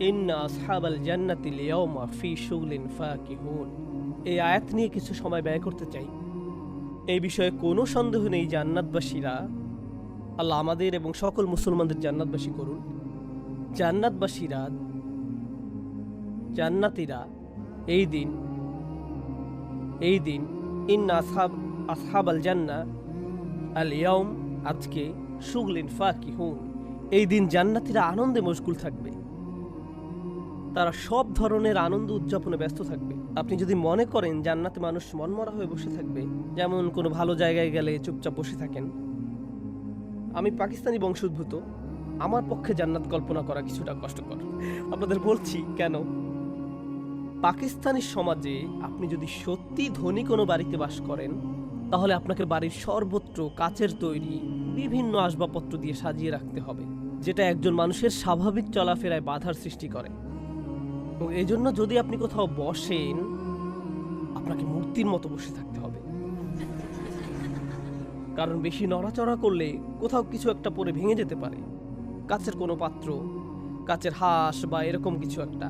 ইন্না আসহাবাল জান্নাতিল ইয়াওমা ফি শুগলিন ফাকিহুন। এই আয়াত নিয়ে কিছু সময় ব্যয় করতে চাই। এই বিষয়ে কোনো সন্দেহ নেই, জান্নাতবাসীরা, আল্লাহ আমাদের এবং সকল মুসলমানদের জান্নাতবাসী করুন। জান্নাতবাসীরা, জান্নাতীরা এই দিন ইন্না আসহাবাল জান্নাহ আল ইয়াউম, আজকে, শুগলিন ফাকিহুন, এই দিন জান্নাতীরা আনন্দে মশগুল থাকবে। তারা সব ধরনের আনন্দ উদযাপনে ব্যস্ত থাকবে। আপনি যদি মনে করেন জান্নাতে মানুষ মনমরা হয়ে বসে থাকবে, যেমন কোনো ভালো জায়গায় গেলে চুপচাপ বসে থাকেন, আমি পাকিস্তানি বংশোদ্ভূত, আমার পক্ষে জান্নাত কল্পনা করা কিছুটা কষ্টকর। আপনাদের বলছি কেন। পাকিস্তানি সমাজে আপনি যদি সত্যি ধনী কোনো বাড়িতে বাস করেন, তাহলে আপনাকে বাড়ির সর্বত্র কাচের তৈরি বিভিন্ন আসবাবপত্র দিয়ে সাজিয়ে রাখতে হবে, যেটা একজন মানুষের স্বাভাবিক চলাফেরায় বাধার সৃষ্টি করে। এবং এই জন্য যদি আপনি কোথাও বসেন, আপনাকে মূর্তির মতো বসে থাকতে হবে, কারণ বেশি নড়াচড়া করলে কোথাও কিছু একটা পরে ভেঙে যেতে পারে, কাচের কোনো পাত্র, কাচের হাঁস বা এরকম কিছু একটা।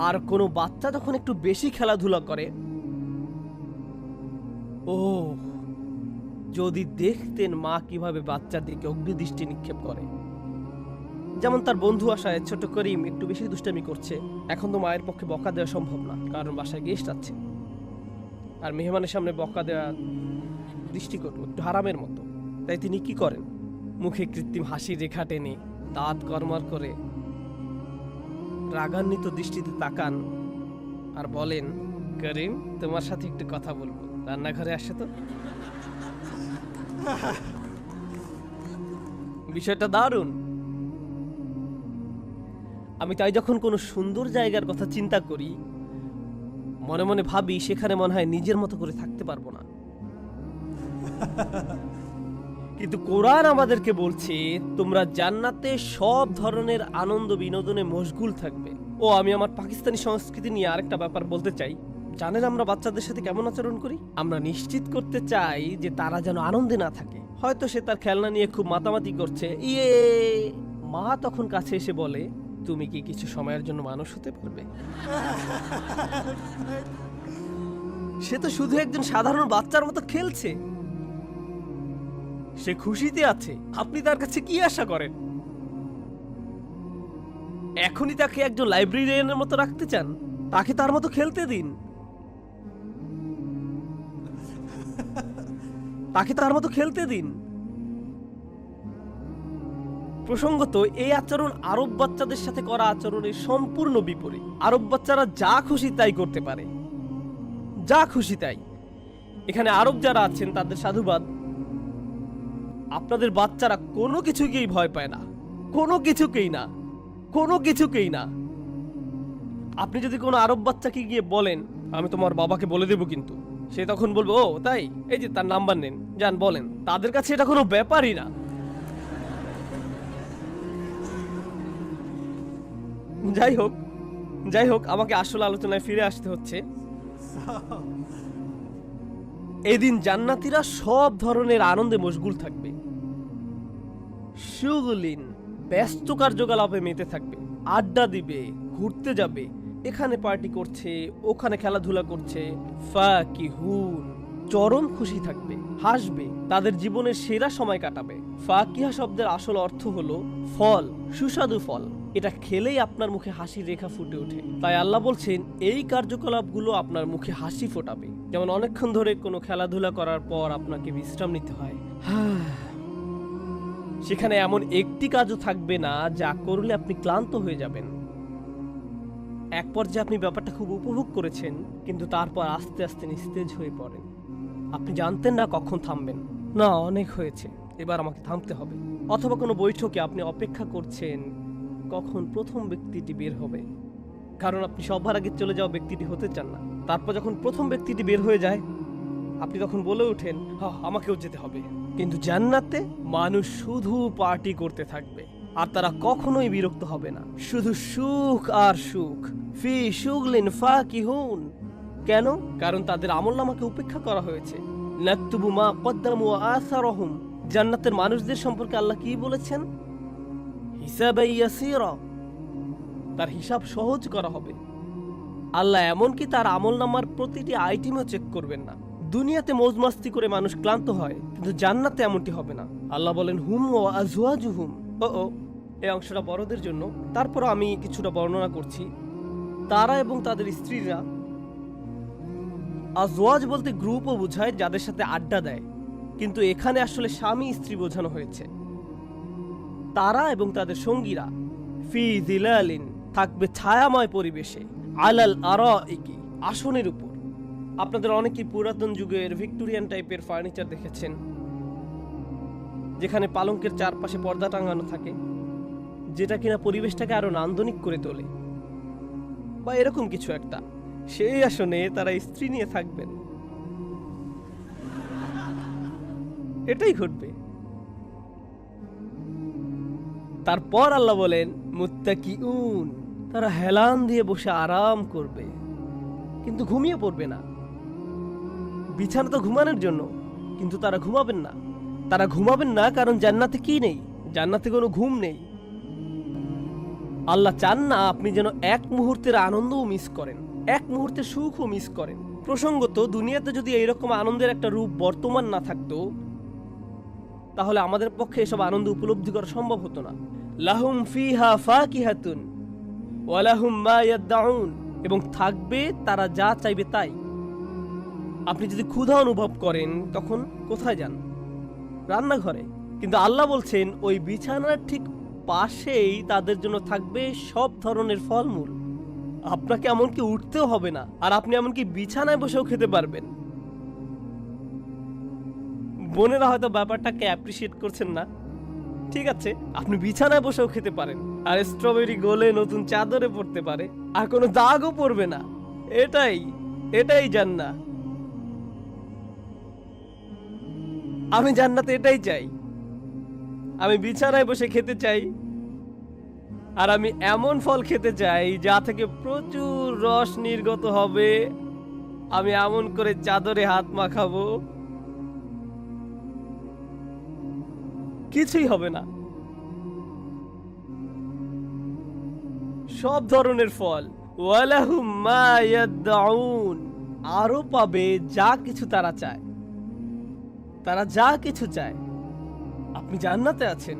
আর কোনো বাচ্চা যখন একটু বেশি খেলাধুলা করে, ও যদি দেখতেন মা কিভাবে বাচ্চার দিকে অগ্নিদৃষ্টি নিক্ষেপ করে। যেমন তার বন্ধু আসায় ছোট করিম একটু বেশি দুষ্টামি করছে, এখন তো মায়ের পক্ষে বকা দেওয়া সম্ভব না, কারণ বাসায় গেস্ট আছে, আর মেহমানের সামনে বকা দেওয়া দৃষ্টিকটু, একটু হারামের মতো। তাই তিনি কি করেন, মুখে কৃত্রিম হাসির রেখা টেনে দাঁত কর্মর করে রাগান্বিত দৃষ্টিতে তাকান আর বলেন, করিম, তোমার সাথে একটু কথা বলবো, রান্নাঘরে আসে তো। বিষয়টা দারুণ। আমি তাই যখন কোনো সুন্দর জায়গার কথা চিন্তা করি, মনে মনে ভাবি সেখানে মনে হয় নিজের মতো করে থাকতে পারবো না। কিন্তু কোরআন আমাদেরকে বলছে তোমরা জান্নাতে সব ধরনের আনন্দ বিনোদনে মশগুল থাকবে। ও আমি আমার পাকিস্তানি সংস্কৃতি নিয়ে আরেকটা ব্যাপার বলতে চাই। জানেন আমরা বাচ্চাদের সাথে কেমন আচরণ করি? আমরা নিশ্চিত করতে চাই যে তারা যেন আনন্দে না থাকে। হয়তো সে তার খেলনা নিয়ে খুব মাতামাতি করছে, ইয়ে, মা তখন কাছে এসে বলে, তুমি কি কিছু সময়ের জন্য মানুষ হতে পারবে? সে তো শুধু একজন সাধারণ বাচ্চার মতো খেলছে, সে খুশিতে আছে। আপনি তার কাছে কি আশা করেন? এখনই তাকে একজন লাইব্রেরিয়ানের মতো রাখতে চান? তাকে তার মতো খেলতে দিন, তাকে তার মতো খেলতে দিন। প্রসঙ্গত, এই আচরণ আরব বাচ্চাদের সাথে করা আচরণের সম্পূর্ণ বিপরীত। আরব বাচ্চারা যা খুশি তাই করতে পারে, যা খুশি তাই। এখানে আরব যারা আছেন তাদের সাধুবাদ। আপনাদের বাচ্চারা কোনো কিছুকেই ভয় পায় না, কোনো কিছুকেই না, কোনো কিছুকেই না। আপনি যদি কোনো আরব বাচ্চাকে গিয়ে বলেন, আমি তোমার বাবাকে বলে দেবো, কিন্তু সে তখন বলবে, ও তাই, এই যে তার নাম্বার নেন, যান বলেন। তাদের কাছে এটা কোনো ব্যাপারই না। যাই হোক, আমাকে আসল আলোচনায় ফিরে আসতে হচ্ছে। এদিন জান্নাতীরা সব ধরনের আনন্দে মশগুল থাকবে। শুগলিন, ব্যস্ত কার্যকলাপে মেতে থাকবে, আড্ডা দিবে, ঘুরতে যাবে, এখানে পার্টি করছে, ওখানে খেলাধুলা করছে। ফাকিহুন, চরম খুশি থাকবে, হাসবে, তাদের জীবনের সেরা সময় কাটাবে। ফাকিহা শব্দের আসল অর্থ হলো ফল, সুস্বাদু ফল। এটা খেলেই আপনার মুখে হাসির রেখা ফুটে ওঠে। তাই আল্লাহ বলছেন এই কার্যকলাপগুলো আপনার মুখে হাসি ফোটাবে। যেমন অনেকক্ষণ ধরে কোনো খেলাধুলা করার পর আপনাকে বিশ্রাম নিতে হয়, সেখানে এমন একটি কাজও থাকবে না যা করলে আপনি ক্লান্ত হয়ে যাবেন। এক পর্যায়ে আপনি ব্যাপারটা খুব উপভোগ করেছেন, কিন্তু তারপর আস্তে আস্তে নিস্তেজ হয়ে পড়েন। আপনি জানতেন না কখন থামবেন। না, অনেক হয়েছে, এবার আমাকে থামতে হবে। অথবা কোনো বৈঠকে আপনি অপেক্ষা করছেন কখন প্রথম ব্যক্তিটি বের হবে, কারণ আপনি সবার আগে চলে যাওয়া ব্যক্তিটি হতে চান না। তারপর যখন প্রথম ব্যক্তিটি বের হয়ে যায়, আপনি তখন বলে ওঠেন, আমাকেও যেতে হবে। কিন্তু জান্নাতে মানুষ শুধু পার্টি করতে থাকবে, আর তারা কখনোই বিরক্ত হবে না। শুধু সুখ আর সুখ। ফি শুগলিন ফাকিহুন। কেন? কারণ তাদের আমলনামাকে উপেক্ষা করা হয়েছে। নাকতুবু মা কদ্দামু ওয়া আসারহুম। জান্নাতের মানুষদের সম্পর্কে আল্লাহ কি বলেছেন? হিসাবে ইয়াসীরা, তার হিসাব সহজ করা হবে। আল্লাহ এমনকি তার আমলনামার প্রতিটি আইটেমও চেক করবেন না। দুনিয়াতে মৌজমাস্তি করে মানুষ ক্লান্ত হয়, কিন্তু জান্নাতে এমনটি হবে না। আল্লাহ বলেন হুম ও আজওয়াজুহুম। ও এই অংশটা বড়দের জন্য, তারপর আমি কিছুটা বর্ণনা করছি। তারা এবং তাদের স্ত্রীরা, আজওয়াজ বলতে গ্রুপও বোঝায় যাদের সাথে আড্ডা দেয়, কিন্তু এখানে আসলে স্বামী স্ত্রী বোঝানো হয়েছে। তারা এবং তাদের সঙ্গীরা ফি যিলালিন থাকবে ছায়াময় পরিবেশে, আলাল আরাইকি আসনের উপর। আপনাদের অনেকেই পুরাতন যুগের ভিক্টোরিয়ান টাইপের ফার্নিচার দেখেছেন, যেখানে পালঙ্কের চারপাশে পর্দা টাঙানো থাকে, যেটা কিনা পরিবেশটাকে আরো নান্দনিক করে তোলে, বা এরকম কিছু একটা। সেই আসনে তারা স্ত্রী নিয়ে থাকবেন। এটাই ঘটবে। তারপর আল্লাহ বলেন মুত্তাকিউন, তারা হেলান দিয়ে বসে আরাম করবে, কিন্তু ঘুমিয়ে পড়বে না। বিছানা তো ঘুমানোর জন্য, কিন্তু তারা ঘুমাবেন না। তারা ঘুমাবেন না কারণ জান্নাতে কি নেই? জান্নাতে কোনো ঘুম নেই। আল্লাহ চান না আপনি যেন এক মুহূর্তের আনন্দও মিস করেন, এক মুহূর্তের সুখও মিস করেন। প্রসঙ্গত, দুনিয়াতে যদি এইরকম আনন্দের একটা রূপ বর্তমান না থাকতো, তাহলে আমাদের পক্ষে এসব আনন্দ উপলব্ধি করা সম্ভব হতো না। লাহুম ফিহা ফাকিহাতুন ওয়া লাহুম মা ইয়াদউন, এবং থাকবে তারা যা চাইবে তাই। আপনি যদি ক্ষুধা অনুভব করেন তখন কোথায় যান? রান্নাঘরে। কিন্তু আল্লাহ বলছেন ওই বিছানার ঠিক পাশেই তাদের জন্য থাকবে সব ধরনের ফলমূল। আপনাকে এমনকি উঠতেও হবে না, আর আপনি এমনকি বিছানায় বসেও খেতে পারবেন। বোনেরা হয়তো ব্যাপারটাকে অ্যাপ্রিসিয়েট করছেন না। ঠিক আছে, আপনি বিছানায় বসেও খেতে পারেন, আর স্ট্রবেরি গলে নতুন চাদরে পড়তে পারে, আর কোনো দাগও পড়বে না। এটাই জান্নাত। আমি জান্নাতে এটাই চাই। আমি বিছানায় বসে খেতে চাই, আর আমি এমন ফল খেতে চাই যা থেকে প্রচুর রস নির্গত হবে। আমি এমন করে চাদরে হাত মাখাবো, কিছুই হবে না। সব ধরনের ফল। ওয়ালাহুম মা ইয়াদউন, আরো পাবে যা কিছু তারা চায়। তারা যা কিছু চায়। আপনি জান্নাতে আছেন,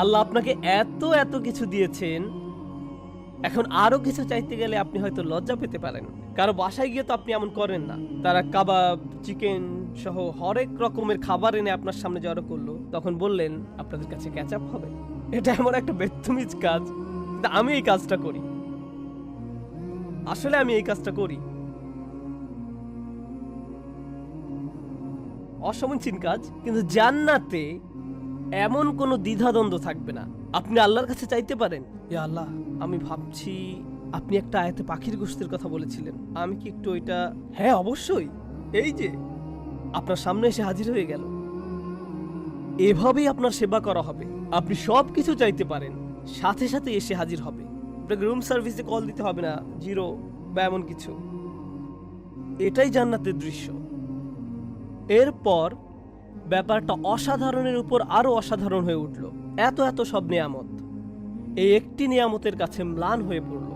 আল্লাহ আপনাকে এত কিছু দিয়েছেন, এখন আরো কিছু চাইতে গেলে আপনি হয়তো লজ্জা পেতে পারেন। কারো বাসায় গিয়ে তো আপনি এমন করেন না। তারা কাবাব, চিকেন সহ হরেক রকমের খাবার এনে আপনার সামনে জড়ো করলো, তখন বললেন আপনাদের কাছে ক্যাচআপ হবে? এটা এমন একটা বেত্তমিজ কাজ, কিন্তু আমি এই কাজটা করি। আসলে আমি এই কাজটা করি। অসমীচীন কাজ, কিন্তু জান্নাতে এমন কোনো দ্বিধাদ্বন্দ্ব থাকবে না। আপনি আল্লাহর কাছে চাইতে পারেন, ইয়া আল্লাহ, আমি ভাবছি আপনি একটা আয়াতে পাখির গোশতের কথা বলেছিলেন, আমি কি একটু ওইটা? হ্যাঁ অবশ্যই, এই যে আপনার সামনে এসে হাজির হয়ে গেল। এভাবেই আপনার সেবা করা হবে। আপনি সব কিছু চাইতে পারেন, সাথে সাথে এসে হাজির হবে। আপনাকে রুম সার্ভিসে কল দিতে হবে না, জিরো বা এমন কিছু। এটাই জান্নাতের দৃশ্য। এরপর ব্যাপারটা অসাধারণের উপর আরো অসাধারণ হয়ে উঠল। এত সব নিয়ামত এই একটি নিয়ামতের কাছে ম্লান হয়ে পড়ল।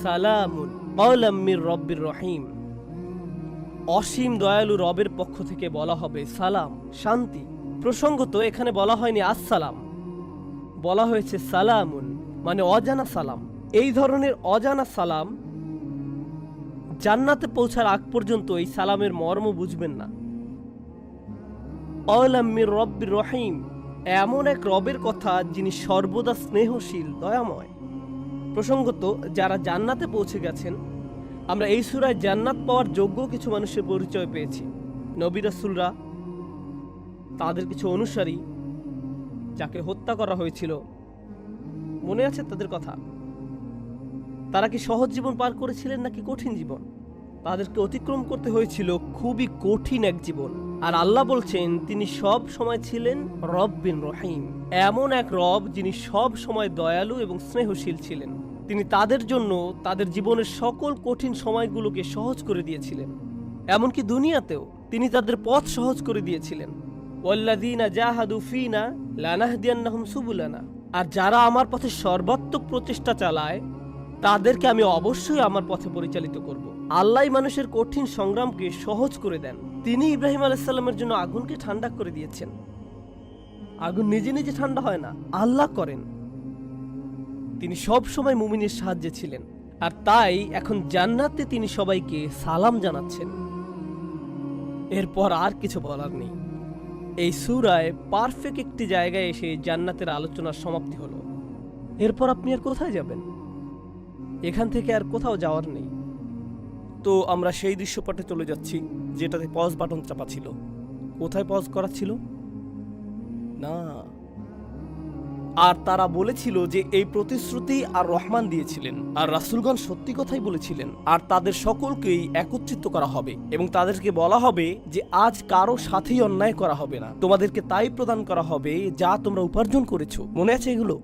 সালামুন কাওলাম মির রব্বির রহিম, অসীম দয়ালু রবের পক্ষ থেকে বলা হবে সালাম, শান্তি। প্রসঙ্গত এখানে বলা হয়নি আসসালাম, বলা হয়েছে সালামুন, মানে অজানা সালাম। এই ধরনের অজানা সালাম জান্নাতে পৌঁছার আগ পর্যন্ত এই সালামের মর্ম বুঝবেন না। কাওলাম মির রব্বির রহিম, এমন এক রবের কথা যিনি সর্বদা স্নেহশীল, দয়াময়। প্রসঙ্গত যারা জান্নাতে পৌঁছে গেছেন, আমরা এই সূরায় জান্নাত পাওয়ার যোগ্য কিছু মানুষের পরিচয় পেয়েছি। নবী রাসূলরা, তাদের কিছু অনুসারী যাকে হত্যা করা হয়েছিল, মনে আছে তাদের কথা? তারা কি সহজ জীবন পার করেছিলেন নাকি কঠিন জীবন? তাদেরকে অতিক্রম করতে হয়েছিল খুবই কঠিন এক জীবন। আর আল্লাহ বলছেন তিনি সব সময় ছিলেন রব্বিন রহিম, এমন এক রব যিনি সব সময় দয়ালু এবং স্নেহশীল ছিলেন। তিনি তাদের জন্য তাদের জীবনের সকল কঠিন সময়গুলোকে সহজ করে দিয়েছিলেন। এমনকি দুনিয়াতেও তিনি তাদের পথ সহজ করে দিয়েছিলেন। ওয়াল্লাযীনা জাহাদু ফীনা লানাহদিয়ান্নাহুম সুবুলানা, আর যারা আমার পথে সর্বাত্মক প্রচেষ্টা চালায় তাদেরকে আমি অবশ্যই আমার পথে পরিচালিত করব। আল্লাহ মানুষের কঠিন সংগ্রামকে সহজ করে দেন। তিনি ইব্রাহিম আলাইহিস সালামের জন্য আগুনকে ঠান্ডা করে দিয়েছেন। আগুন নিজে নিজে ঠান্ডা হয় না, আল্লাহ করেন। তিনি সব সময় মুমিনের সাহায্যে ছিলেন, আর তাই এখন জান্নাতে তিনি সবাইকে সালাম জানাচ্ছেন। এরপর আর কিছু বলার নেই। এই সূরায় পারফেক্ট একটি জায়গায় এসে জান্নাতের আলোচনার সমাপ্তি হলো। এরপর আপনি আর কোথায় যাবেন? এখান থেকে আর কোথাও যাওয়ার নেই। তো আমরা সেই দৃশ্যপটে চলে যাচ্ছি যেটাতে পজ বাটন চাপা ছিল। কোথায় পজ করা ছিল? না, আর তারা বলেছিল যে এই প্রতিশ্রুতি আর রহমান দিয়েছিলেন, আর রাসূলগণ সত্যি কথাই বলেছিলেন, আর তাদের সকলকেই একত্রিত করা হবে এবং তাদেরকে বলা হবে যে আজ কারো সাথেই অন্যায় করা হবে না, তোমাদেরকে তাই প্রদান করা হবে যা তোমরা উপার্জন করেছো। মনে আছে এগুলো?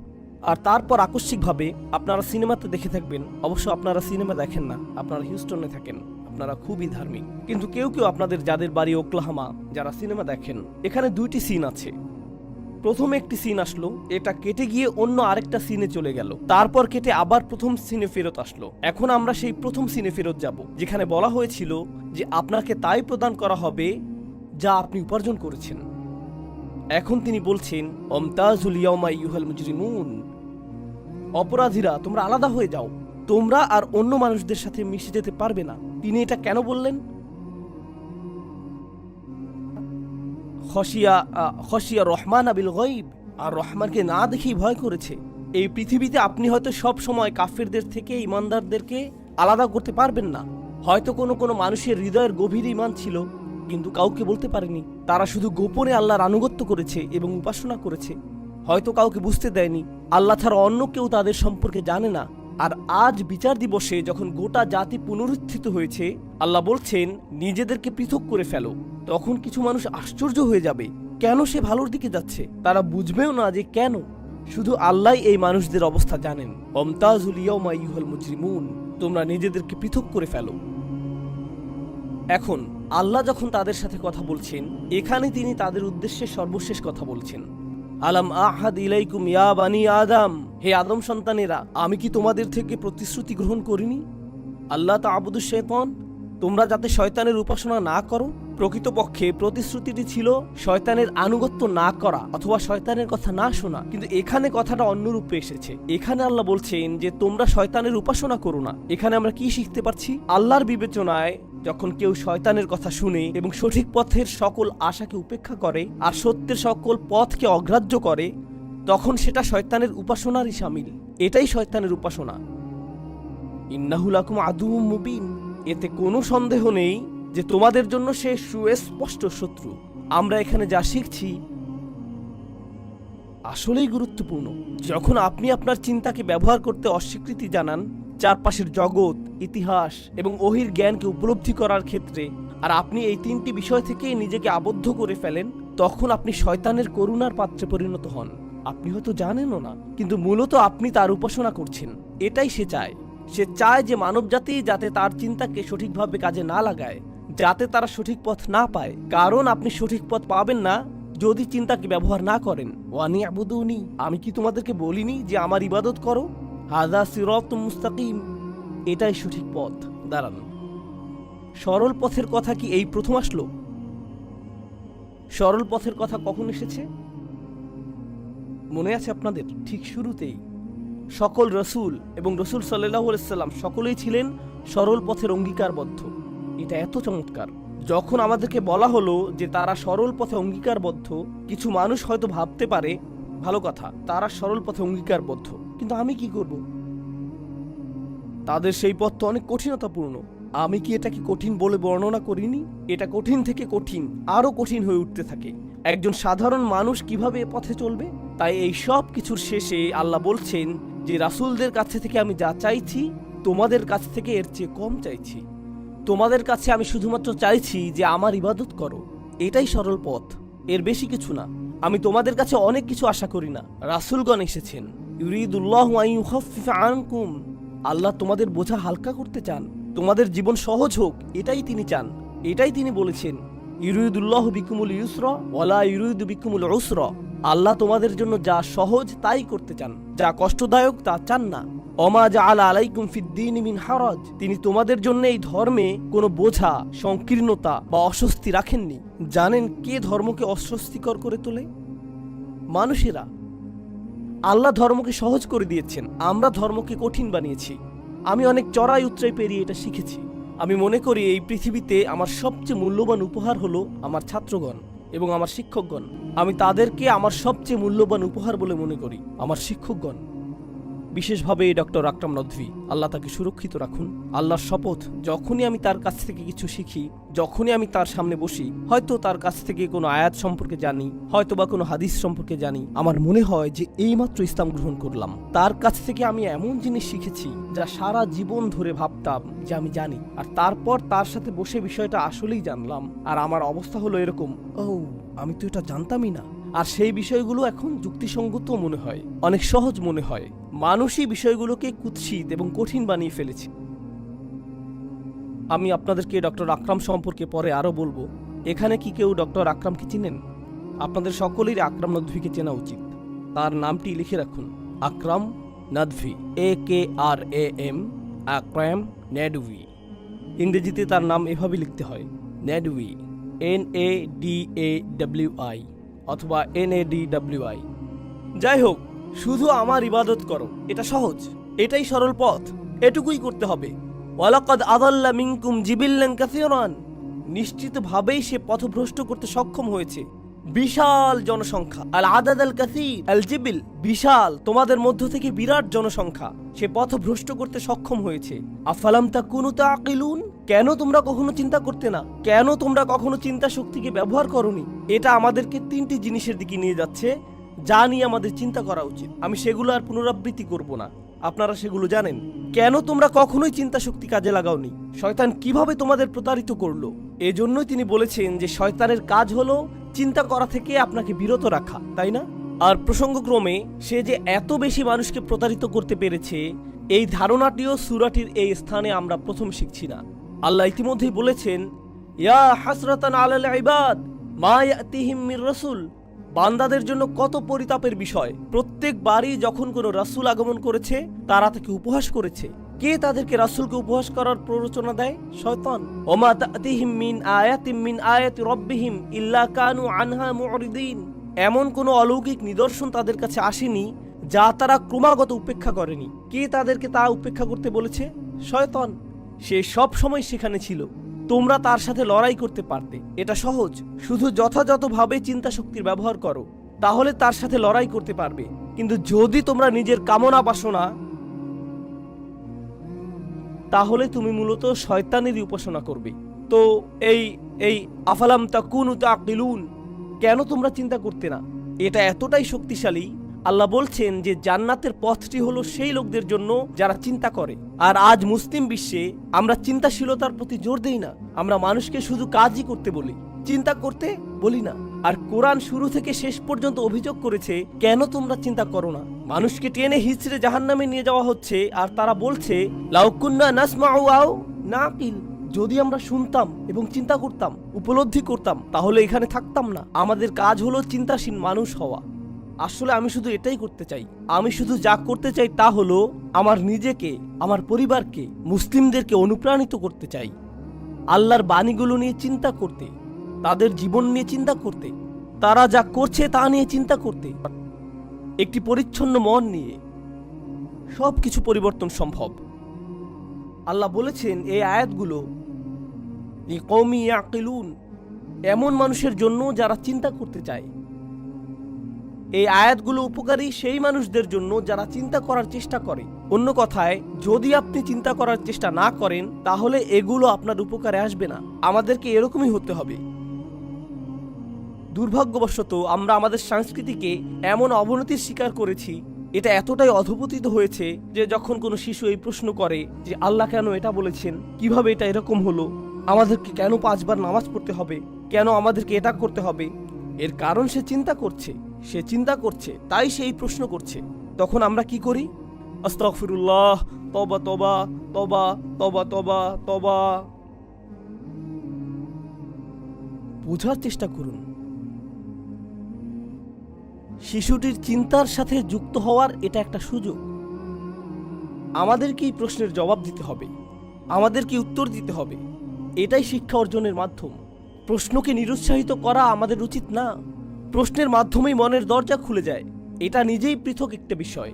আর তারপর আকস্মিকভাবে আপনারা সিনেমাতে দেখে থাকবেন, অবশ্য আপনারা সিনেমা দেখেন না, আপনারা হিউস্টনে থাকেন, আপনারা খুবই ধার্মিক, কিন্তু কেউ কেউ আপনাদের যাদের বাড়ি ওকলাহামা যারা সিনেমা দেখেন, এখানে দুইটি সিন আছে। প্রথমে একটি সিন আসলো, এটা কেটে গিয়ে অন্য আরেকটা সিনে চলে গেল, তারপর কেটে আবার প্রথম সিনে ফেরত আসলো। এখন আমরা সেই প্রথম সিনে ফেরত যাব, যেখানে বলা হয়েছিল যে আপনাকে তাই প্রদান করা হবে যা আপনি উপার্জন করেছেন। এখন তিনি বলছেন, অমতাজুল ইয়াউমা আইয়ুহাল মুজরিমুন, অপরাধীরা তোমরা আলাদা হয়ে যাও, তোমরা আর অন্য মানুষদের সাথে মিশে যেতে পারবে না। তিনি এটা কেন বললেন? খশিয়া রহমান বিল গায়ব, আর রহমানকে না দেখেই ভয় করেছে। এই পৃথিবীতে আপনি হয়তো সব সময় কাফিরদের থেকে ইমানদারদেরকে আলাদা করতে পারবেন না। হয়তো কোনো কোনো মানুষের হৃদয়ের গভীর ঈমান ছিল, কিন্তু কাউকে বলতে পারেনি। তারা শুধু গোপনে আল্লাহর আনুগত্য করেছে এবং উপাসনা করেছে। হয়তো কাউকে বুঝতে দেয়নি। আল্লাহ ছাড়া অন্য কেউ তাদের সম্পর্কে জানে না। আর আজ বিচার দিবসে যখন গোটা জাতি পুনরুত্থিত হয়েছে, আল্লাহ বলছেন নিজেদেরকে পৃথক করে ফেলো। তখন কিছু মানুষ আশ্চর্য হয়ে যাবে, কেন সে ভালোর দিকে যাচ্ছে। তারা বুঝবেও না যে কেন। শুধু আল্লাহ এই মানুষদের অবস্থা জানেন। অমতাজুল ইয়াউমা আইয়ুহাল মুজরিমুন, তোমরা নিজেদেরকে পৃথক করে ফেলো। এখন আল্লাহ যখন তাদের সাথে কথা বলছেন, এখানে তিনি তাদের উদ্দেশ্যে সর্বশেষ কথা বলছেন। আলাম আহাদ ইলাইকুম ইয়া বানি আদম, হে আদম সন্তানেরা, আমি কি তোমাদের থেকে প্রতিশ্রুতি গ্রহণ করিনি? আল্লাহ তা'বুদুশ শাইতান, তোমরা যাতে শয়তানের উপাসনা না করো। প্রকৃতপক্ষে প্রতিশ্রুতিটি ছিল শয়তানের আনুগত্য না করা অথবা শয়তানের কথা না শোনা, কিন্তু এখানে কথাটা অন্য রূপে এসেছে। এখানে আল্লাহ বলছেন যে তোমরা শয়তানের উপাসনা করো না। এখানে আমরা কি শিখতে পারছি? আল্লাহর বিবেচনায় যখন কেউ শয়তানের কথা শুনে এবং সঠিক পথের সকল আশাকে উপেক্ষা করে আর সত্যের সকল পথকে অগ্রাহ্য করে, তখন সেটা শয়তানের উপাসনারই শামিল। এটাই শয়তানের উপাসনা। ইন্নাহু লাকুম আদুউম মুবিন, এতে কোনো সন্দেহ নেই যে তোমাদের জন্য সে সুস্পষ্ট শত্রু। আমরা এখানে যা শিখছি আসলেই গুরুত্বপূর্ণ। যখন আপনি আপনার চিন্তাকে ব্যবহার করতে অস্বীকৃতি জানান, চারপাশের জগৎ, ইতিহাস এবং ওহির জ্ঞানকে উপলব্ধি করার ক্ষেত্রে, আর আপনি এই তিনটি বিষয় থেকে নিজেকে আবদ্ধ করে ফেলেন, তখন আপনি শয়তানের করুণার পাত্রে পরিণত হন। আপনি হয়তো জানেনও না, কিন্তু মূলত আপনি তার উপাসনা করছেন। এটাই সে চায়। সে চায় যে মানবজাতি যাতে তার চিন্তাকে সঠিকভাবে কাজে না লাগায়, যাতে তারা সঠিক পথ না পায়। কারণ আপনি সঠিক পথ পাবেন না যদি চিন্তাকে ব্যবহার না করেন। ওয়ানি আবুদুনি, আমি কি তোমাদেরকে বলিনি যে আমার ইবাদত করো? হাযা সিরাতুম মুস্তাকিম, এটাই সঠিক পথ। দাঁড়ান, সরল পথের কথা কি এই প্রথম আসলো? সরল পথের কথা কখন এসেছে মনে আছে আপনাদের? ঠিক শুরুতেই সকল রসুল এবং রসুল সাল্লাল্লাহু আলাইহি সাল্লাম সকলেই ছিলেন সরল পথের অঙ্গীকারবদ্ধ। এটা এত চমৎকার। যখন আমাদেরকে বলা হলো যে তারা সরল পথে অঙ্গীকারবদ্ধ, কিছু মানুষ হয়তো ভাবতে পারে ভালো কথা, তারা সরল পথে অঙ্গীকারবদ্ধ, কিন্তু আমি কি করব? তাদের সেই পথ তো অনেক কঠিনতাপূর্ণ। আমি কি এটাকে কঠিন বলে বর্ণনা করিনি? এটা কঠিন থেকে কঠিন, আরো কঠিন হয়ে উঠতে থাকে। একজন সাধারণ মানুষ কিভাবে এ পথে চলবে? তাই এই সব কিছুর শেষে আল্লাহ বলছেন যে রাসূলদের কাছে থেকে আমি যা চাইছি, তোমাদের কাছ থেকে এর চেয়ে কম চাইছি। তোমাদের কাছে আমি শুধুমাত্র চাইছি যে আমার ইবাদত করো। এটাই সরল পথ, এর বেশি কিছু না। আমি তোমাদের কাছে অনেক কিছু আশা করি না। রাসূলগণ এসেছেন, ইউরিদুল্লাহু আন ইউখাফফিফা আনকুম, আল্লাহ তোমাদের বোঝা হালকা করতে চান, তোমাদের জীবন সহজ হোক, এটাই তিনি চান। এটাই তিনি বলেছেন, ইউরিদুল্লাহু বিকুমুল ইউসরা ওয়ালা ইউরিদু বিকুমুল উসরা, আল্লাহ তোমাদের জন্য যা সহজ তাই করতে চান, যা কষ্টদায়ক তা চান না। ওমা জাআলা আলাইকুম ফিদ্দীনি মিন হারাজ, তিনি তোমাদের জন্য এই ধর্মে কোনো বোঝা, সংকীর্ণতা বা অস্বস্তি রাখেননি। জানেন কে ধর্মকে অস্বস্তিকর করে তোলে? মানুষেরা। আল্লাহ ধর্মকে সহজ করে দিয়েছেন, আমরা ধর্মকে কঠিন বানিয়েছি। আমি অনেক চড়াই উতরাই পেরিয়ে এটা শিখেছি। আমি মনে করি এই পৃথিবীতে আমার সবচেয়ে মূল্যবান উপহার হলো আমার ছাত্রগণ এবং আমার শিক্ষকগণ। আমি তাদেরকে আমার সবচেয়ে মূল্যবান উপহার বলে মনে করি, আমার শিক্ষকগণ, বিশেষভাবে ডক্টর আকরাম নদভী, আল্লাহ তাকে সুরক্ষিত রাখুন। আল্লাহর শপথ, যখনই আমি তার কাছ থেকে কিছু শিখি, যখনই আমি তার সামনে বসি, হয়তো তার কাছ থেকে কোনো আয়াত সম্পর্কে জানি, হয়তো বা কোনো হাদিস সম্পর্কে জানি, আমার মনে হয় যে এইমাত্র ইসলাম গ্রহণ করলাম। তার কাছ থেকে আমি এমন জিনিস শিখেছি যা সারা জীবন ধরে ভাবতাম যে আমি জানি, আর তারপর তার সাথে বসে বিষয়টা আসলেই জানলাম, আর আমার অবস্থা হলো এরকম, ও আমি তো এটা জানতামই না। আর সেই বিষয়গুলো এখন যুক্তিসঙ্গত মনে হয়, অনেক সহজ মনে হয়। মানুষই বিষয়গুলোকে কুৎসিত এবং কঠিন বানিয়ে ফেলেছে। আমি আপনাদেরকে ডক্টর আকরাম সম্পর্কে পরে আরও বলবো। এখানে কি কেউ ডক্টর আকরামকে চিনেন? আপনাদের সকলেরই আকরাম নদভীকে চেনা উচিত। তার নামটি লিখে রাখুন, আকরাম নদভী, AKRAM, আকরাম নেডভি। ইংরেজিতে তার নাম এভাবে লিখতে হয়, নেডভি, NADAWI অথবা NADWI। যাই হোক, শুধু আমার ইবাদত করো, এটা সহজ, এটাই সরল পথ, এটুকুই করতে হবে। ওয়ালাকাদ আযাল্লা মিনকুম জিবিল্লান কাসীরান, নিশ্চিতভাবেই সে পথভ্রষ্ট করতে সক্ষম হয়েছে বিশাল জনসংখ্যা। আল আদাদ আল কাসীর আল জিবিল, বিশাল, তোমাদের মধ্য থেকে বিরাট জনসংখ্যা সে পথভ্রষ্ট করতে সক্ষম হয়েছে। আফালাম তাকুনু তাকিলুন, কেন তোমরা কখনো চিন্তা করতে না? কেন তোমরা কখনো চিন্তা শক্তিকে ব্যবহার করনি? এটা আমাদেরকে তিনটি জিনিসের দিকে নিয়ে যাচ্ছে যা নিয়ে আমাদের চিন্তা করা উচিত। আমি সেগুলো আর পুনরাবৃত্তি করব না, আপনারা সেগুলো জানেন। কেন তোমরা কখনোই চিন্তা শক্তি কাজে লাগাওনি? শয়তান কিভাবে তোমাদের প্রতারিত করলো? এজন্যই তিনি বলেছেন যে শয়তানের কাজ হলো চিন্তা করা থেকে আপনাকে বিরত রাখা, তাই না? আর প্রসঙ্গক্রমে সে যে এত বেশি মানুষকে প্রতারিত করতে পেরেছে, এই ধারণাটিও সূরাটির এই স্থানে আমরা প্রথম শিখছি না। আল্লাহ ইতিমধ্যেই বলেছেন, ইয়া হাসরাতান আলাল ইবাদ মা ইয়াতিহিম মির রাসূল, বান্দাদের জন্য কত পরিতাপের বিষয়, প্রত্যেকবারই যখন কোনো রাসূল আগমন করেছে তারা তাকে উপহাস করেছে। কে তাদেরকে রাসূলকে উপহাস করার প্ররোচনা দেয়? শয়তান। ওমা তাতিহিম মিন আয়াতিম মিন আয়াতি রাব্বিহিম ইল্লা কানু আনহা মুরিদিন, এমন কোনো অলৌকিক নিদর্শন তাদের কাছে আসেনি যা তারা ক্রমাগত উপেক্ষা করেনি। কে তাদেরকে তা উপেক্ষা করতে বলেছে? শয়তান। সে সব সময় সেখানে ছিল, তোমরা তার সাথে লড়াই করতে পারতে, এটা সহজ। শুধু যথাযথভাবে চিন্তা শক্তির ব্যবহার করো, তাহলে তার সাথে লড়াই করতে পারবে। কিন্তু যদি তোমরা নিজের কামনা বাসনা, তাহলে তুমি মূলত শয়তানেরই উপাসনা করবে। তো এই আফালাম তাকুনু তাকিলুন, কেন তোমরা চিন্তা করতে না? এটা এতটাই শক্তিশালী। আল্লাহ বলছেন যে জান্নাতের পথটি হলো সেই লোকদের জন্য যারা চিন্তা করে। আর আজ মুসলিম বিশ্বে আমরা চিন্তাশীলতার প্রতি জোর দেই না, আমরা মানুষকে শুধু কাজই করতে বলি, চিন্তা করতে বলি না। আর কোরআন শুরু থেকে শেষ পর্যন্ত অভিযোগ করেছে, কেন তোমরা চিন্তা করো না? মানুষকে টেনে হিচড়ে জাহান্নামে নিয়ে যাওয়া হচ্ছে, আর তারা বলছে লাউ কুন্না নাসমাউ আও নাকিল, যদি আমরা শুনতাম এবং চিন্তা করতাম, উপলব্ধি করতাম, তাহলে এখানে থাকতাম না। আমাদের কাজ হলো চিন্তাশীল মানুষ হওয়া। আসলে আমি শুধু এটাই করতে চাই। আমি শুধু যা করতে চাই তা হলো আমার নিজেকে, আমার পরিবারকে, মুসলিমদেরকে অনুপ্রাণিত করতে চাই আল্লাহর বাণীগুলো নিয়ে চিন্তা করতে, তাদের জীবন নিয়ে চিন্তা করতে, তারা যা করছে তা নিয়ে চিন্তা করতে। একটি পরিচ্ছন্ন মন নিয়ে সব কিছু পরিবর্তন সম্ভব। আল্লাহ বলেছেন এই আয়াতগুলো লিকওমি ইয়াকিলুন, এমন মানুষের জন্য যারা চিন্তা করতে চায়। এই আয়াতগুলো উপকারী সেই মানুষদের জন্য যারা চিন্তা করার চেষ্টা করে। অন্য কথায়, যদি আপনি চিন্তা করার চেষ্টা না করেন তাহলে এগুলো আপনার উপকারে আসবে না। আমাদেরকে এরকমই হতে হবে। দুর্ভাগ্যবশত আমরা আমাদের সংস্কৃতিকে এমন অবনতির শিকার করেছি, এটা এতটাই অধঃপতিত হয়েছে যে যখন কোনো শিশু এই প্রশ্ন করে যে আল্লাহ কেন এটা বলেছেন, কিভাবে এটা এরকম হলো, আমাদেরকে কেন 5 বার নামাজ পড়তে হবে, কেন আমাদেরকে এটা করতে হবে, এর কারণ সে চিন্তা করছে, তাই সে এই প্রশ্ন করছে। তখন আমরা কি করি? আস্তাগফিরুল্লাহ, তওবা তওবা তওবা তওবা তওবা তওবা। বোঝার চেষ্টা করুন, শিশুটির চিন্তার সাথে যুক্ত হওয়ার এটা একটা সুযোগ। আমাদেরকেই প্রশ্নের জবাব দিতে হবে, আমাদেরকে উত্তর দিতে হবে। এটাই শিক্ষা অর্জনের মাধ্যম। প্রশ্নকে নিরুৎসাহিত করা আমাদের উচিত না। প্রশ্নের মাধ্যমেই মনের দরজা খুলে যায়, এটা নিজেই পৃথক একটা বিষয়।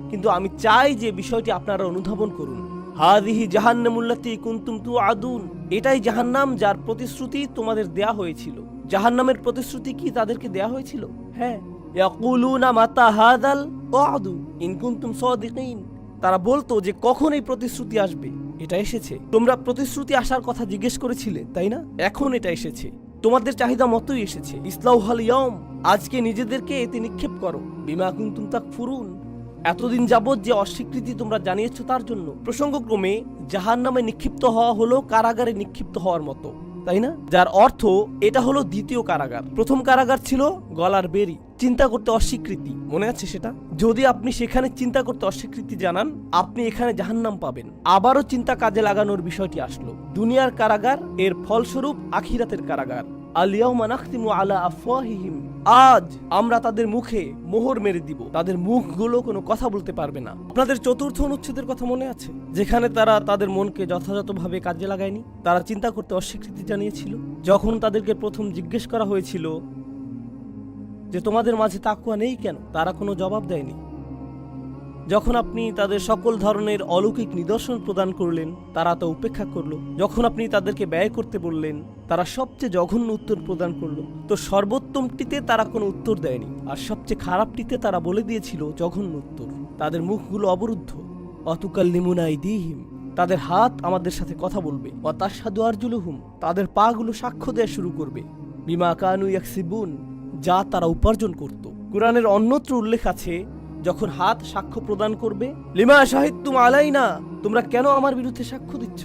কিন্তু আমি চাই যে বিষয়টি আপনারা অনুধাবন করুন। হাদিহি জাহান্নামুল্লাতী কুনতুম তুআদুন, এটাই জাহান্নাম যার প্রতিশ্রুতি তোমাদের দেয়া হয়েছিল। জাহান্নামের প্রতিশ্রুতি কি তাদেরকে দেয়া হয়েছিল? হ্যাঁ, ইয়াকুলুনা মাতা হাদাল ওয়াদু ইন কুনতুম সাদিকিন। তারা বলতো যে কখন এই প্রতিশ্রুতি আসবে। এটা এসেছে। তোমরা প্রতিশ্রুতি আসার কথা জিজ্ঞেস করেছিলে, তাই না? এখন এটা এসেছে, তোমাদের চাহিদা মতোই এসেছে। ইসলাউহাল ইয়াউম, আজকে নিজেদেরকে এতে নিক্ষেপ করো। বিমা কুনতুম তাকফুরুন, এতদিন যাবৎ যে অস্বীকৃতি তোমরা জানিয়েছো তার জন্য। প্রসঙ্গক্রমে জাহান্নামে নিক্ষিপ্ত হওয়া হলো কারাগারে নিক্ষিপ্ত হওয়ার মতো, তাই না? যার অর্থ এটা হলো দ্বিতীয় কারাগার। প্রথম কারাগার ছিল গলার বেরি, চিন্তা করতে অস্বীকৃতি, মনে আছে সেটা? যদি আপনি সেখানে চিন্তা করতে অস্বীকৃতি জানান, আপনি এখানে জাহান্নাম পাবেন। আবারও চিন্তা কাজে লাগানোর বিষয়টি আসলো। দুনিয়ার কারাগার, এর ফলস্বরূপ আখিরাতের কারাগার। আল-ইয়াউমা নাখতিমু আলা আফওয়াহিহিম, আজ আমরা তাদের মুখে মোহর মেরে দিব, তাদের মুখগুলো কোনো কথা বলতে পারবে না। আপনাদের চতুর্থ অনুচ্ছেদের কথা মনে আছে, যেখানে তারা তাদের মনকে যথাযথভাবে কাজে লাগায়নি, তারা চিন্তা করতে অস্বীকৃতি জানিয়েছিল। যখন তাদেরকে প্রথম জিজ্ঞেস করা হয়েছিল যে তোমাদের মাঝে তাকওয়া নেই কেন, তারা কোনো জবাব দেয়নি। যখন আপনি তাদের সকল ধরনের অলৌকিক নিদর্শন প্রদান করলেন, তারা তা উপেক্ষা করলো। যখন আপনি তাদেরকে ব্যয় করতে বললেন, তারা সবচেয়ে জঘন্য উত্তর প্রদান করলো। তো সর্বোত্তমটিতে তারা কোনো উত্তর দেয়নি, আর সবচেয়ে খারাপটিতে তারা বলে দিয়েছিল জঘন্য উত্তর। তাদের মুখগুলো অবরুদ্ধ। অতুকাল্লিমুনা আইদিহিম, তাদের হাত আমাদের সাথে কথা বলবে। ওয়াতাশহাদু আরজুলুহুম, তাদের পাগুলো সাক্ষ্য দেয়া শুরু করবে। বিমা কানু ইয়াকসিবুন, যা তারা উপার্জন করত। কুরআনের অন্যত্র উল্লেখ আছে, যখন হাত সাক্ষ্য প্রদান করবে, লিমা শাহিদতুম আলাইনা, তোমরা কেন আমার বিরুদ্ধে সাক্ষ্য দিচ্ছ?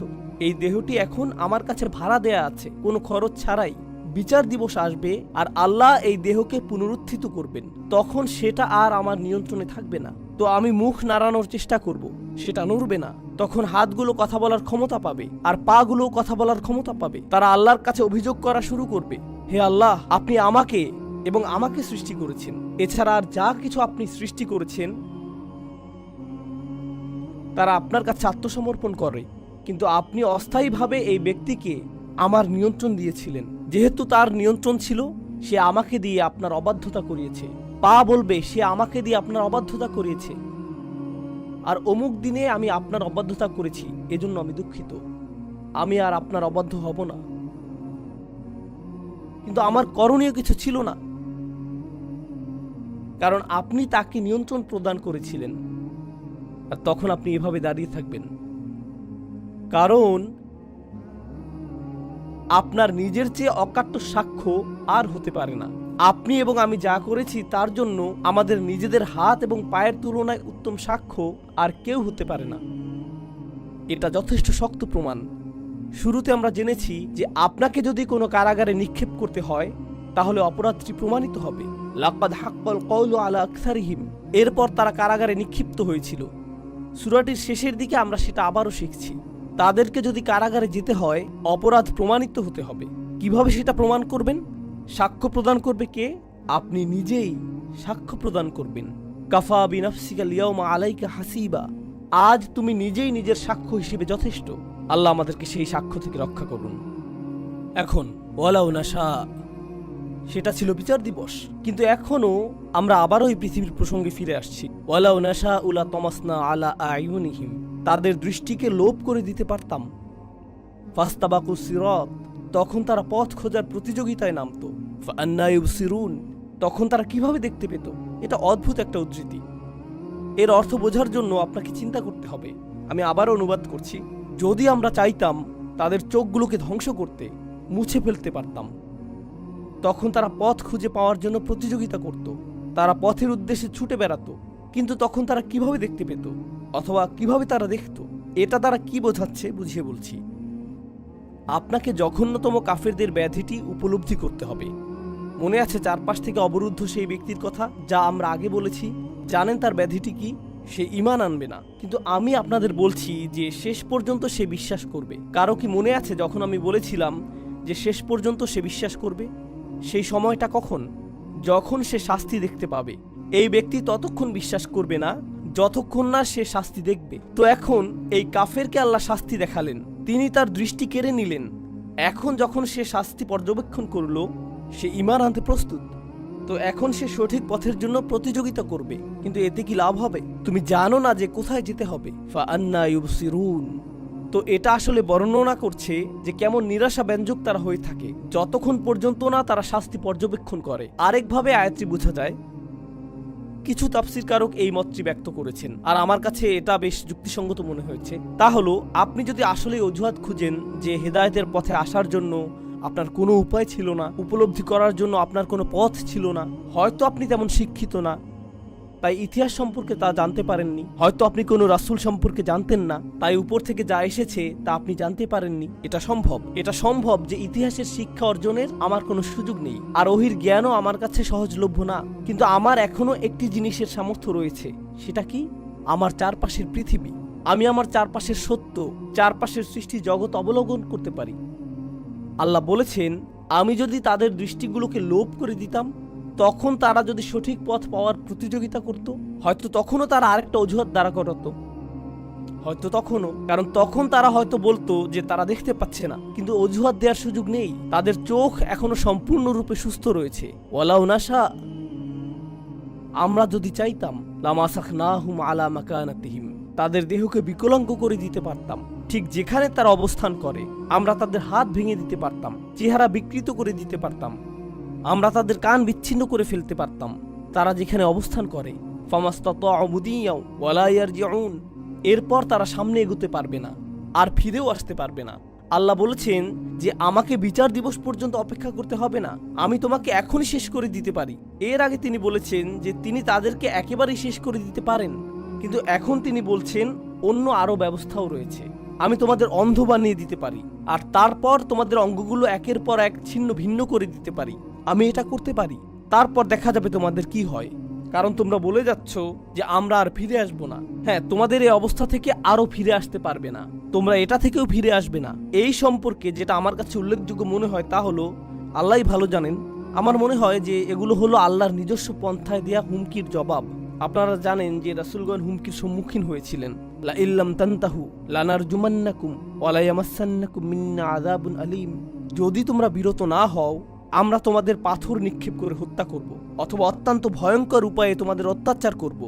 এই দেহটি এখন আমার কাছে ভাড়া দেয়া আছে, কোনো খরচ ছাড়াই। বিচার দিবস আসবে আর আল্লাহ এই দেহকে পুনরুত্থিত করবেন, তখন সেটা আর আমার নিয়ন্ত্রণে থাকবে না। তো আমি মুখ নাড়ানোর চেষ্টা করব, সেটা নড়বে না। তখন হাতগুলো কথা বলার ক্ষমতা পাবে আর পা গুলো কথা বলার ক্ষমতা পাবে। তারা আল্লাহর কাছে অভিযোগ করা শুরু করবে, হে আল্লাহ, আপনি আমাকে এবং আমাকে সৃষ্টি করেছেন, এছাড়া আর যা কিছু আপনি সৃষ্টি করেছেন তারা আপনার কাছে আত্মসমর্পণ করে, কিন্তু আপনি অস্থায়ীভাবে এই ব্যক্তিকে আমার নিয়ন্ত্রণ দিয়েছিলেন। যেহেতু তার নিয়ন্ত্রণ ছিল, সে আমাকে দিয়ে আপনার অবাধ্যতা করিয়েছে। পা বলবে, সে আমাকে দিয়ে আপনার অবাধ্যতা করিয়েছে, আর অমুক দিনে আমি আপনার অবাধ্যতা করেছি, এজন্য আমি দুঃখিত, আমি আর আপনার অবাধ্য হব না। কিন্তু আমার করণীয় কিছু ছিল না, কারণ আপনি তাকে নিয়ন্ত্রণ প্রদান করেছিলেন। আর তখন আপনি এভাবে দাঁড়িয়ে থাকবেন, কারণ আপনার নিজের চেয়ে অকাট্য সাক্ষ্য আর হতে পারে না। আপনি এবং আমি যা করেছি তার জন্য আমাদের নিজেদের হাত এবং পায়ের তুলনায় উত্তম সাক্ষ্য আর কেউ হতে পারে না। এটা যথেষ্ট শক্ত প্রমাণ। শুরুতে আমরা জেনেছি যে আপনাকে যদি কোনো কারাগারে নিক্ষেপ করতে হয়, তাহলে অপরাধটি প্রমাণিত হবে। লাকাদ হাক্কাল কওলু আলা আকসারিহিম, এরপর তারা কারাগারে নিক্ষিপ্ত হয়েছিল। সূরাটির শেষের দিকে আমরা সেটা আবারও শিখছি। তাদেরকে যদি কারাগারে যেতে হয়, অপরাধ প্রমাণিত হতে হবে। কিভাবে সেটা প্রমাণ করবেন? সাক্ষ্য প্রদান করবে কে? আপনি নিজেই সাক্ষ্য প্রদান করবেন। কাফা বিনাফসিকা লিয়াউমা আলাইকা হাসিবা, আজ তুমি নিজেই নিজের সাক্ষ্য হিসেবে যথেষ্ট। আল্লাহ আমাদেরকে সেই সাক্ষ্য থেকে রক্ষা করুন। এখন ওয়ালাউ নাশা, সেটা ছিল বিচার দিবস, কিন্তু এখনো আমরা আবারও এই পৃথিবীর প্রসঙ্গে ফিরে আসছি। ওয়ালাউ নাশা উলা তমাসনা আলা আয়ুনিহিম, তাদের দৃষ্টিকে লোপ করে দিতে পারতাম। ফাস্তাবাকু সিরাত, তখন তারা পথ খোঁজার প্রতিযোগিতায় নামতো। ফাআন্না ইউবসিরুন, তখন তারা কিভাবে দেখতে পেত? এটা অদ্ভুত একটা উদ্ধৃতি। এর অর্থ বোঝার জন্য আপনাকে চিন্তা করতে হবে। আমি আবারও অনুবাদ করছি। যদি আমরা চাইতাম তাদের চোখগুলোকে ধ্বংস করতে, মুছে ফেলতে পারতাম। তখন তারা পথ খুঁজে পাওয়ার জন্য প্রতিযোগিতা করত, তারা পথের উদ্দেশ্যে ছুটে বেড়াতো। কিন্তু তখন তারা কিভাবে দেখতে পেত, অথবা কিভাবে তারা দেখত? এটা তারা কি বোঝাচ্ছে বুঝিয়ে বলছি। আপনাকে জঘন্যতম কাফেরদের ব্যাধিটি উপলব্ধি করতে হবে। মনে আছে চারপাশ থেকে অবরুদ্ধ সেই ব্যক্তির কথা, যা আমরা আগে বলেছি? জানেন তার ব্যাধিটি কি? সে ঈমান আনবে না, কিন্তু আমি আপনাদের বলছি যে শেষ পর্যন্ত সে বিশ্বাস করবে। কারো কি মনে আছে যখন আমি বলেছিলাম যে শেষ পর্যন্ত সে বিশ্বাস করবে? সেই সময়টা কখন? যখন সে শাস্তি দেখতে পাবে। এই ব্যক্তি ততক্ষণ বিশ্বাস করবে না যতক্ষণ না সে শাস্তি দেখবে। তো এখন এই কাফেরকে আল্লাহ শাস্তি দেখালেন, তিনি তার দৃষ্টি কেড়ে নিলেন। এখন যখন সে শাস্তি পর্যবেক্ষণ করলো, সে ঈমান আনতে প্রস্তুত। তো এখন সে সঠিক পথের জন্য প্রতিযোগিতা করবে, কিন্তু এতে কি লাভ হবে? তুমি জানো না যে কোথায় যেতে হবে। ফাআন্না ইউবসিরুন। তো এটা আসলে বর্ণনা করছে যে কেমন নিরাশা ব্যঞ্জক তারা হয়ে থাকে যতক্ষণ পর্যন্ত না তারা শাস্তি পর্যবেক্ষণ করে। আরেকভাবে আয়াতটি বোঝা যায়, কিছু তাফসীরকারক এই মতটি ব্যক্ত করেছেন, আর আমার কাছে এটা বেশ যুক্তিসঙ্গত মনে হয়েছে। তা হলো, আপনি যদি আসলে অজুহাত খুঁজেন যে হেদায়েতের পথে আসার জন্য আপনার কোনো উপায় ছিল না, উপলব্ধি করার জন্য আপনার কোনো পথ ছিল না, হয়তো আপনি তেমন শিক্ষিত না, তাই ইতিহাস সম্পর্কে তা জানতে পারেননি, হয়তো আপনি কোনো রাসূল সম্পর্কে জানতেন না, তাই উপর থেকে যা এসেছে তা আপনি জানতে পারেননি। এটা সম্ভব যে ইতিহাসের শিক্ষা অর্জনের আমার কোনো সুযোগ নেই, আর ওহির জ্ঞানও আমার কাছে সহজলভ্য না। কিন্তু আমার এখনো একটি জিনিসের সামর্থ্য রয়েছে। সেটা কি? আমার চারপাশের পৃথিবী। আমি আমার চারপাশের সত্য, চারপাশের সৃষ্টি জগৎ অবলোকন করতে পারি। আল্লাহ বলেছেন, আমি যদি তাদের দৃষ্টিগুলোকে লোপ করে দিতাম, তখন তারা যদি সঠিক পথ পাওয়ার প্রতিযোগিতা করত, হয়তো তখনও তারা আরেকটা অজুহাত দাঁড়া করাতো, হয়তো তখনও, কারণ তখন তারা হয়তো বলতো যে তারা দেখতে পাচ্ছে না। কিন্তু অজুহাত দেওয়ার সুযোগ নেই, তাদের চোখ এখনো সম্পূর্ণরূপে সুস্থ রয়েছে। ওয়ালাউ নাশা, আমরা যদি চাইতাম, লামাসাখনাহুম আলা মাকানাতিহিম, তাদের দেহকে বিকলাঙ্গ করে দিতে পারতাম, ঠিক যেখানে তারা অবস্থান করে। আমরা তাদের হাত ভেঙে দিতে পারতাম, চেহারা বিকৃত করে দিতে পারতাম, আমরা তাদের কান বিচ্ছিন্ন করে ফেলতে পারতাম, তারা যেখানে অবস্থান করে। ফামাস্তাতাউ মুদিয়াও ওয়ালা ইয়ারজিউন, এরপর তারা সামনে এগোতে পারবে না, আর ফিরেও আসতে পারবে না। আল্লাহ বলেছেন যে আমাকে বিচার দিবস পর্যন্ত অপেক্ষা করতে হবে না, আমি তোমাকে এখনই শেষ করে দিতে পারি। এর আগে তিনি বলেছেন যে তিনি তাদেরকে একেবারেই শেষ করে দিতে পারেন, কিন্তু এখন তিনি বলছেন অন্য আরো ব্যবস্থাও রয়েছে। আমি তোমাদের অন্ধ বানিয়ে দিতে পারি, আর তারপর তোমাদের অঙ্গগুলো একের পর এক ছিন্ন ভিন্ন করে দিতে পারি। আমি এটা করতে পারি, তারপর দেখা যাবে তোমাদের কি হয়। কারণ তোমরা বলে যাচ্ছ যে আমরা আর ফিরে আসব না। হ্যাঁ, তোমাদের এই অবস্থা থেকে আরো ফিরে আসতে পারবে না, তোমরা এটা থেকেও ফিরে আসবে না। এই সম্পর্কে যেটা আমার কাছে উল্লেখযোগ্য মনে হয় তা হলো, আল্লাহই ভালো জানেন, আমার মনে হয় যে এগুলো হলো আল্লাহর নিজস্ব পন্থায় দেয়া হুমকির জবাব। আপনারা জানেন যে রাসূলগণ হুমকির সম্মুখীন হয়েছিলেন, লা ইল্লাম তানতাহু লানারজুমান্নাকুম ওয়ালা ইয়ামাসসান্নাকুম মিন্না আযাবুন আলীম, যদি তোমরা বিরত না হও আমরা তোমাদের পাথর নিক্ষেপ করে হত্যা করব, অথবা অত্যন্ত ভয়ঙ্কর উপায়ে তোমাদের অত্যাচার করব।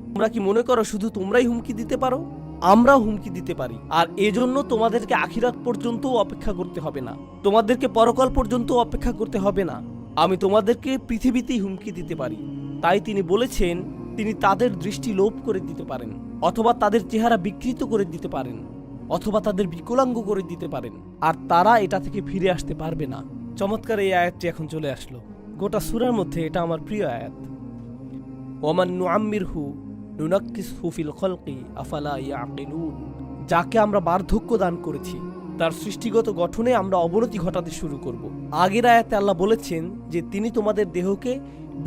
তোমরা কি মনে করো শুধু তোমরাই হুমকি দিতে পারো? আমরাও হুমকি দিতে পারি, আর এজন্য তোমাদেরকে আখিরাত পর্যন্ত অপেক্ষা করতে হবে না, তোমাদেরকে পরকাল পর্যন্ত অপেক্ষা করতে হবে না। আমি তোমাদেরকে পৃথিবীতেই হুমকি দিতে পারি। তাই তিনি বলেছেন, তিনি তাদের দৃষ্টি লোপ করে দিতে পারেন, অথবা তাদের চেহারা বিকৃত করে দিতে পারেন, অথবা তাদের বিকলাঙ্গ করে দিতে পারেন, আর তারা এটা থেকে ফিরে আসতে পারবে না। চমৎকার এই আয়াতটি এখন চলে আসলো। গোটা সূরার মধ্যে এটা আমার প্রিয় আয়াত। ওমান নুআম্মিরহু নুনাক্কিসহু ফিল খলকি আফালা ইয়াকিলুন, যাকে আমরা বার্ধক্য দান করেছি তার সৃষ্টিগত গঠনে আমরা অবনতি ঘটাতে শুরু করব। আগের আয়াতে আল্লাহ বলেছেন যে তিনি তোমাদের দেহকে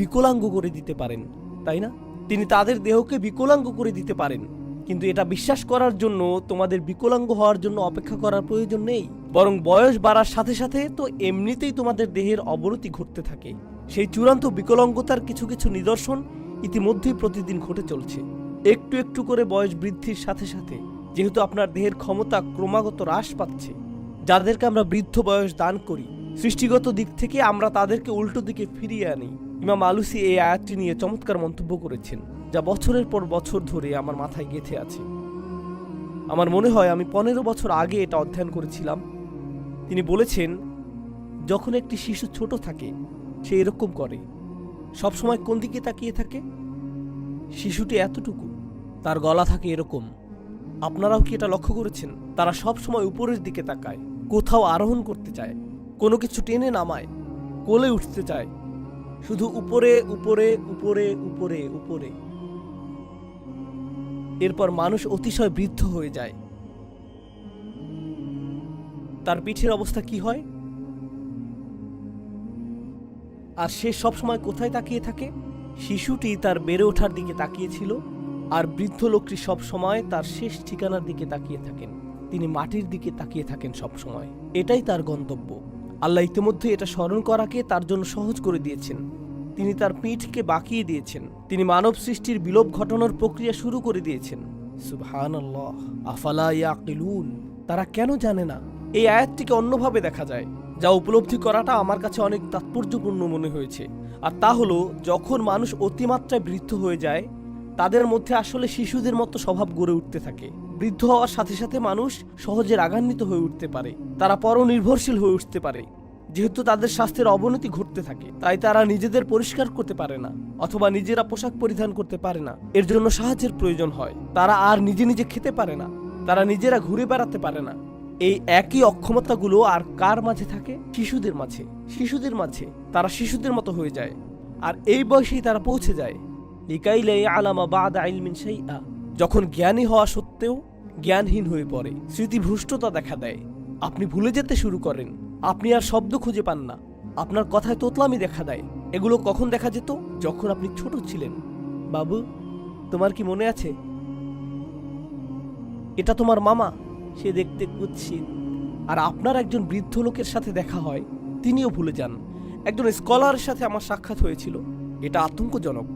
বিকলাঙ্গ করে দিতে পারেন, তাই না? তিনি তাদের দেহকে বিকলাঙ্গ করে দিতে পারেন, কিন্তু এটা বিশ্বাস করার জন্য তোমাদের বিকলাঙ্গ হওয়ার জন্য অপেক্ষা করার প্রয়োজন নেই, বরং বয়স বাড়ার সাথে সাথে তো এমনিতেই তোমাদের দেহের অবনতি ঘটতে থাকে। সেই চূড়ান্ত বিকলাঙ্গতার কিছু কিছু নিদর্শন ইতিমধ্যেই প্রতিদিন ঘটে চলছে। একটু একটু করে বয়স বৃদ্ধির সাথে সাথে, যেহেতু আপনার দেহের ক্ষমতা ক্রমাগত হ্রাস পাচ্ছে, যাদেরকে আমরা বৃদ্ধ বয়স দান করি, সৃষ্টিগত দিক থেকে আমরা তাদেরকে উল্টো দিকে ফিরিয়ে আনি। ইমাম আলুসি এই আয়াতটি নিয়ে চমৎকার মন্তব্য করেছেন, যা বছরের পর বছর ধরে আমার মাথায় গেঁথে আছে। আমার মনে হয় আমি 15 বছর আগে এটা অধ্যয়ন করেছিলাম। তিনি বলেছেন, যখন একটি শিশু ছোট থাকে সে এরকম করে, সবসময় কোন দিকে তাকিয়ে থাকে? শিশুটি এতটুকু, তার গলা থাকে এরকম। আপনারাও কি এটা লক্ষ্য করেছেন? তারা সব সময় উপরের দিকে তাকায়, কোথাও আরোহণ করতে চায়, কোনো কিছু টেনে নামায়, কোলে উঠতে চায়, শুধু উপরে উপরে উপরে উপরে উপরে। এরপর মানুষ অতিশয় বৃদ্ধ হয়ে যায়, তার পিঠের অবস্থা কি হয়? আর সে সবসময় কোথায় তাকিয়ে থাকে? শিশুটি তার বেড়ে ওঠার দিকে তাকিয়েছিল, আর বৃদ্ধ লোকটি সব সময় তার শেষ ঠিকানার দিকে তাকিয়ে থাকেন। তিনি মাটির দিকে তাকিয়ে থাকেন সব সময়। এটাই তার গন্তব্য। আল্লাহ ইতিমধ্যে এটা স্মরণ করাকে তার জন্য সহজ করে দিয়েছেন। তিনি তার পিঠকে বাঁকিয়ে দিয়েছেন। তিনি মানব সৃষ্টির বিলোপ ঘটানোর প্রক্রিয়া শুরু করে দিয়েছেন। সুবহানাল্লাহ। আফালা ইয়াকিলুন, তারা কেন জানে না? এই আয়াতটিকে অন্যভাবে দেখা যায়, যা উপলব্ধি করাটা আমার কাছে অনেক তাৎপর্যপূর্ণ মনে হয়েছে। আর তা হলো, যখন মানুষ অতিমাত্রায় বৃদ্ধ হয়ে যায়, তাদের মধ্যে আসলে শিশুদের মতো স্বভাব গড়ে উঠতে থাকে। বৃদ্ধ হওয়ার সাথে সাথে মানুষ সহজে রাগান্বিত হয়ে উঠতে পারে, তারা পরনির্ভরশীল হয়ে উঠতে পারে। যেহেতু তাদের স্বাস্থ্যের অবনতি ঘটতে থাকে, তাই তারা নিজেদের পরিষ্কার করতে পারে না, অথবা নিজেরা পোশাক পরিধান করতে পারে না। এর জন্য সাহায্যের প্রয়োজন হয়। তারা আর নিজে নিজে খেতে পারে না, তারা নিজেরা ঘুরে বেড়াতে পারে না। এই একই অক্ষমতাগুলো আর কার মাঝে থাকে? শিশুদের মাঝে। শিশুদের মাঝে তারা শিশুদের মতো হয়ে যায়, আর এই বয়সেই তারা পৌঁছে যায় লিকাইলা ইয়ালামা বা'দা ইলমিন শাইআ, যখন জ্ঞানী হওয়া সত্ত্বেও জ্ঞানহীন হয়ে পড়ে। স্মৃতিভ্রষ্টতা দেখা দেয়, আপনি ভুলে যেতে শুরু করেন, আপনি আর শব্দ খুঁজে পান না, আপনার কথায় তোতলামি দেখা দেয়। এগুলো কখন দেখা যেত? যখন আপনি ছোট ছিলেন। বাবু, তোমার কি মনে আছে? এটা তোমার মামা, সে দেখতে কুৎসিত। আর আপনার একজন বৃদ্ধ লোকের সাথে দেখা হয়, তিনিও ভুলে যান। একজন স্কলারের সাথে আমার সাক্ষাৎ হয়েছিল। এটা আতঙ্কজনক।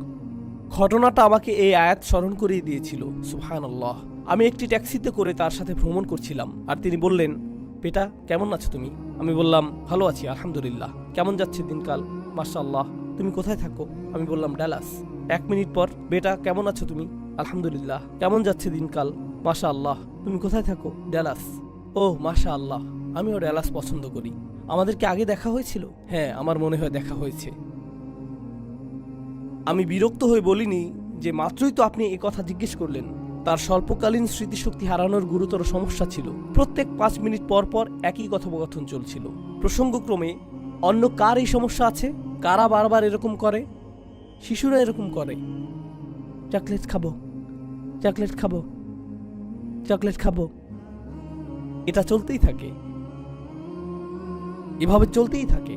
ঘটনাটা আমাকে এই আয়াত স্মরণ করিয়ে দিয়েছিল। সুবহানাল্লাহ। আমি একটি ট্যাক্সিতে করে তার সাথে ভ্রমণ করছিলাম, আর তিনি বললেন, বেটা কেমন আছো তুমি? আমি বললাম, ভালো আছি আলহামদুলিল্লাহ। কেমন যাচ্ছে দিনকাল? মাশাআল্লাহ। তুমি কোথায় থাকো? আমি বললাম, ডালাস। 1 মিনিট পর, বেটা কেমন আছো তুমি? আলহামদুলিল্লাহ। কেমন যাচ্ছে দিনকাল? মাশাআল্লাহ। তুমি কোথায় থাকো? ডালাস। ও মাশাআল্লাহ, আমিও ডালাস পছন্দ করি। আমাদের কি আগে দেখা হয়েছিল? হ্যাঁ, আমার মনে হয় দেখা হয়েছে। আমি বিরক্ত হয়ে বলিনি যে মাত্রই তো আপনি এই কথা জিজ্ঞেস করলেন। তার স্বল্পকালীন স্মৃতিশক্তি হারানোর গুরুতর সমস্যা ছিল। প্রত্যেক 5 মিনিট পর পর একই কথোপকথন চলছিল। প্রসঙ্গক্রমে, অন্য কার এই সমস্যা আছে? কারা বারবার এরকম করে? শিশুরা এরকম করে। চকলেট খাবো, চকলেট খাবো, চকলেট খাবো। এটা চলতেই থাকে, এভাবে চলতেই থাকে।